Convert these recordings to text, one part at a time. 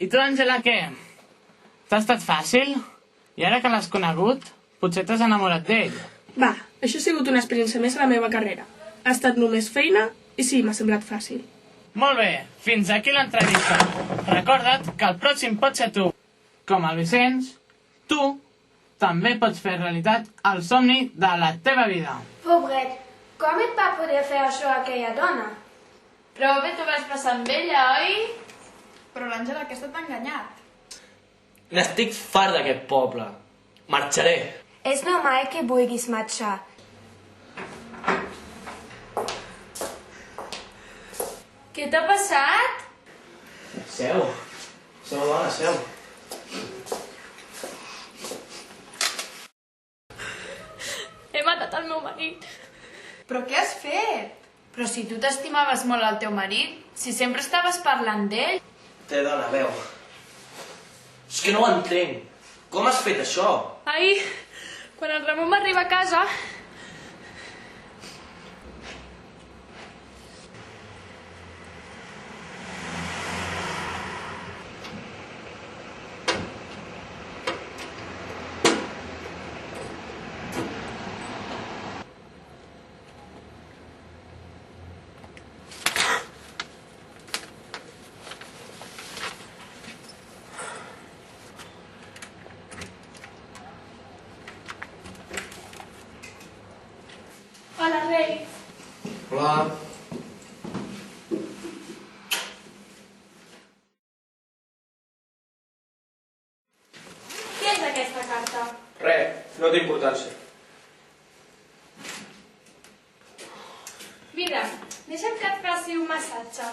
I tu, Àngela, què? T'ha estat fàcil? I ara que l'has conegut, potser t'has enamorat d'ell. Va, això ha sigut una experiència més a la meva carrera. Ha estat només feina i sí, m'ha semblat fàcil. Molt bé, fins aquí l'entrevista. Recorda't que el pròxim pot ser tu. Com el Vicenç, tu també pots fer realitat el somni de la teva vida. Pobret, com et va poder fer això aquella dona? Prou bé t'ho vas passar amb ella, oi? Però l'Àngela aquesta t'ha enganyat. N'estic fart d'aquest poble. Marxaré. És normal que vulguis marxar. Què t'ha passat? Seu. Seu, dona, seu. He matat el meu marit. Però què has fet? Però si tu t'estimaves molt el teu marit, si sempre estaves parlant d'ell... Té, dona, veu. És que no ho entenc. Com has fet això? Ahir, quan el Ramon va arribar a casa... Hola, rei. Hola. Què és aquesta carta? Res, no té importància. Mira, deixa'm que et faci un massatge.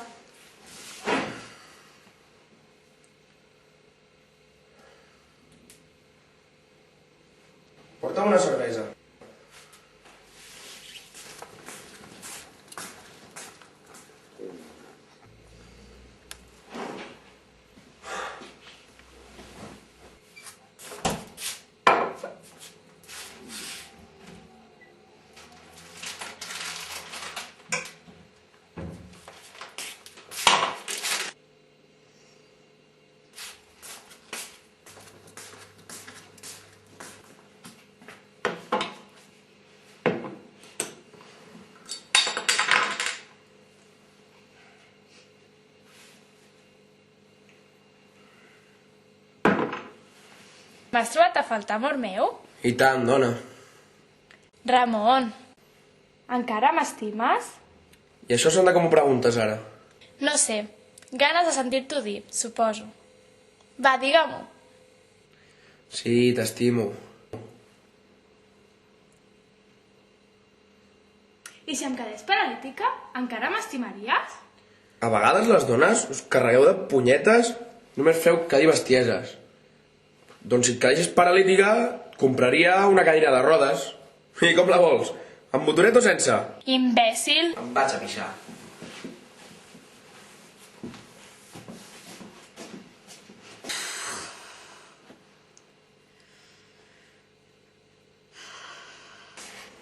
Porta'm una cervesa. M'has trobat a faltar, amor meu? I tant, dona. Ramon, encara m'estimes? I això sembla que m'ho preguntes ara. No sé, ganes de sentir-t'ho dir, suposo. Va, digue-m'ho. Sí, t'estimo. I si em quedés paralítica, encara m'estimaries? A vegades les dones us carregueu de punyetes, només feu que dir bestieses. Doncs si et quedessis paralítica, compraria una cadira de rodes. I com la vols? Amb motoret o sense? Imbècil. Em vaig a pixar.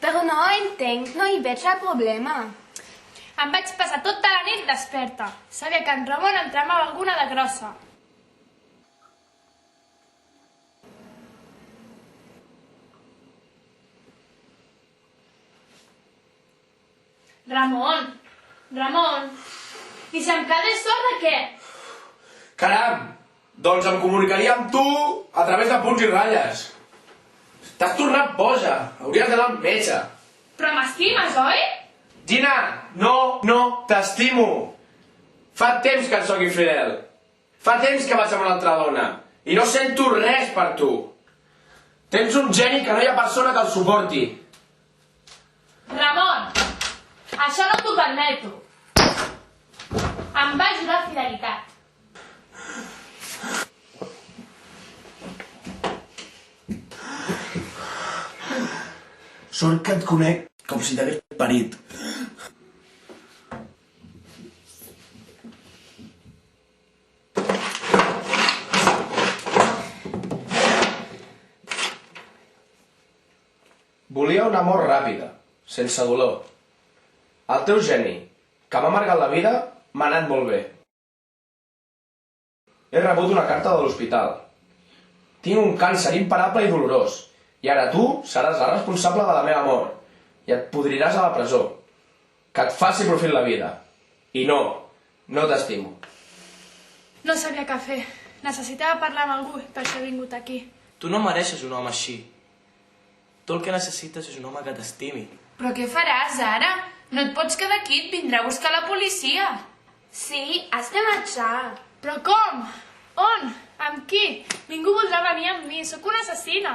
Però no ho entenc, no hi veig el problema. Em vaig passar tota la nit desperta. Sabia que en Ramon em tramava alguna de grossa. Ramon, Ramon, i si em quedés sorda, què? Caram! Doncs em comunicaria amb tu a través de punts i ratlles. T'has tornat boja. Hauries d'anar al metge. Però m'estimes, oi? Gina, no, t'estimo. Fa temps que et sóc infidel. Fa temps que vaig amb una altra dona. I no sento res per tu. Tens un geni que no hi ha persona que el suporti. Ramon, això no t'ho permeto. Em va jurar fidelitat. Sort que et conec com si t'hagués parit. Volia un amor ràpida, sense dolor. El teu geni, que m'ha amargat la vida, m'ha anat molt bé. He rebut una carta de l'hospital. Tinc un càncer imparable i dolorós, i ara tu seràs la responsable de la meva mort, i et podriràs a la presó. Que et faci profit la vida. I no t'estimo. No sabia què fer. Necessitava parlar amb algú, per això he vingut aquí. Tu no mereixes un home així. Tu el que necessites és un home que t'estimi. Però què faràs ara? No et pots quedar aquí, et vindrà a buscar la policia. Sí, has de marxar. Però com? On? Amb qui? Ningú voldrà venir amb mi, sóc una assassina.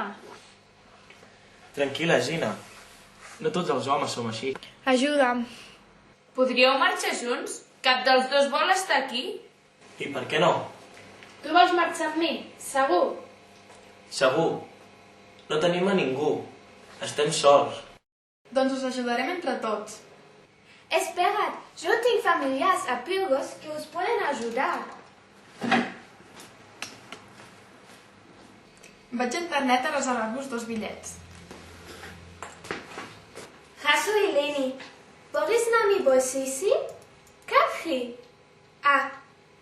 Tranquil·la, Gina. No tots els homes som així. Ajuda'm. Podríeu marxar junts? Cap dels dos vol estar aquí? I per què no? Tu vols marxar amb mi? Segur? Segur. No tenim a ningú. Estem sols. Doncs us ajudarem entre tots. Espera't, jo tinc familiars a Burgos que us poden ajudar. Vaig a internet a reservar-vos 2 bitllets. Rasu Eleni, μπορείς να μην βοηθήσει? Κάτρι.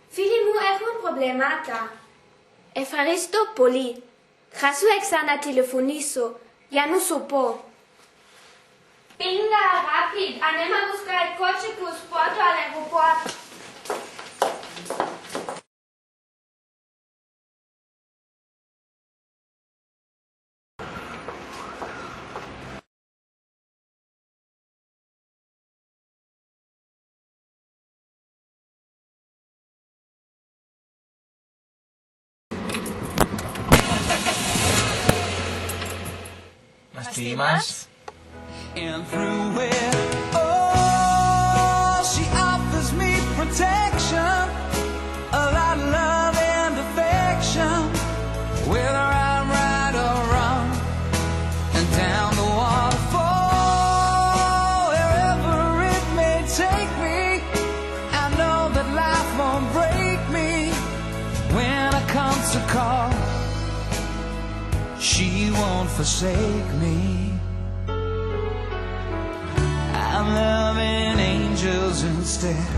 Φίλοι μου έχουν προβλήματα. Ευχαριστώ πολύ. Θα σου ξανατηλεφωνήσω για να σου πω. Venga, rápido, anem a buscar el coche que us porta a l'aeroport. M'estimes? And through it all, she offers me protection, a lot of love and affection, whether I'm right or wrong, and down the waterfall, wherever it may take me, I know that life won't break me when it comes to call. She won't forsake me. I'm loving angels instead.